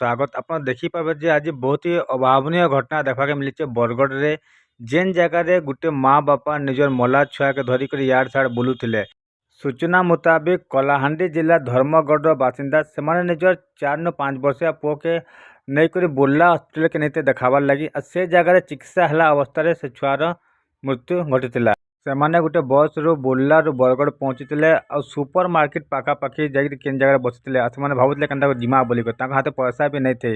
स्वागत। आप देखिपारे जे आज बहुत ही अभावनीय घटना देखा के मिली बरगढ़ रे जेन जगह रे गुटे माँ बापा निजर मला छुआ के धरिक यार छाड़ बुलूले। सूचना मुताबिक कलाहांडी जिला धर्मगढ़ बासिंदा से निजर 4 न 5 वर्षीय पुओ के नईकर बुर्ला हस्पिटाल के नहीं देखाबार लगी से जगह चिकित्सा है अवस्था से छुआर मृत्यु घटी। सेमाने गुटे बस रु बुर्ला रु बरगढ़ पहुँची और सुपर मार्केट पाखापाखि जाकि केन जगह बसी से भावुले के जिमा बोली हाथ पैसा भी नहीं थे।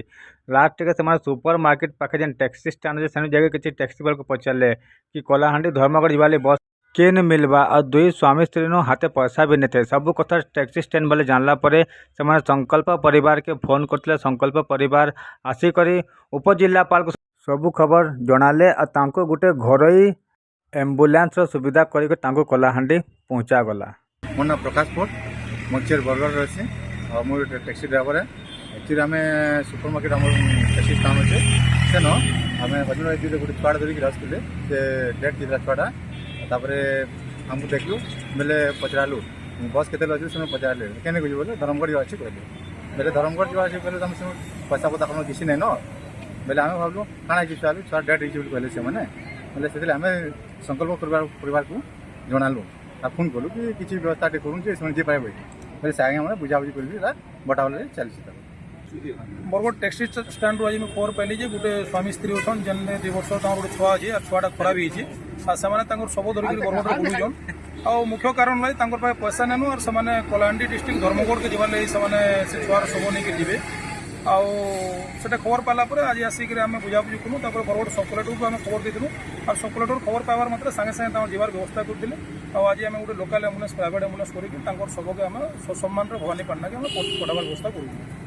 लास्ट के सुपर मार्केट पाखे जेन टैक्सी स्टैंड अच्छे से जगह किसी टैक्सी वाले को पचारे कि कलाहांडी धर्मगढ़ जीवाली बस केन मिलवा और दुई स्वामी स्त्री हाथे पैसा भी नहीं थे। सब कथा टैक्सी स्टैंड वाले जानला परे से संकल्प परिवार के फोन करते संकल्प परिवार आसिक उपजिलापाल को सबू खबर जनाले और गोटे घरोई एम्बुलेंस सुविधा करके कलाहांडी पहुँचा गला। मो ना प्रकाश पोट मुझे बरगढ़ रही और मुझे टैक्सी ड्राइवर है। एक्चुअली आम सुपर मार्केट आम टैक्सी स्टाण अच्छे से न आम हजबैंड गोटे छुआ धरिक आसते डेट थी छुआ आमको देखलु बेले पचरालु बस के अच्छे पचारे क्या बोले धर्मगढ़ जा अच्छे कहले बेले धर्मगढ़ जा कहले पैसा पता कौन किसी नहीं न बेले आम भावलु काଣା चलू छुआ डेट हो कहले से बोले से आम संकल्प परिवार को जनालु फोन कलु कि किसी व्यवस्था करूँ जी पाए बोले से आगे मैंने बुझाबुझी कर बटाबले चलती। बरगढ़ टैक्सी स्टैंड आज मैं खबर पाइली गोटे स्वामी स्त्री अच्छा जेन 2 वर्ष गोटे छुआ अच्छे और छुआटा खराब होती से सब धरिक बरगढ़ बुलून आ मुख्य कारण है पैसा नेनु और कलाहांडी डिस्ट्रिक्ट धर्मगढ़ के जीवार से छुआर शव नहीं जी आटा खबर पाला आज आसिक आम बुझाबुझी कलु बरगढ़ सब कलेक्टर को आम खबर देलु और सब कलेक्टर खबर पाइबार मात्र सागे सागे जीवार व्यवस्था करते आज आम गोटे लोकाल एम्बुलेंस प्राइवेट एम्बुलेंस करके शव के आम ससम्मान भवानीपाटना के पठाबार व्यवस्था करूँ।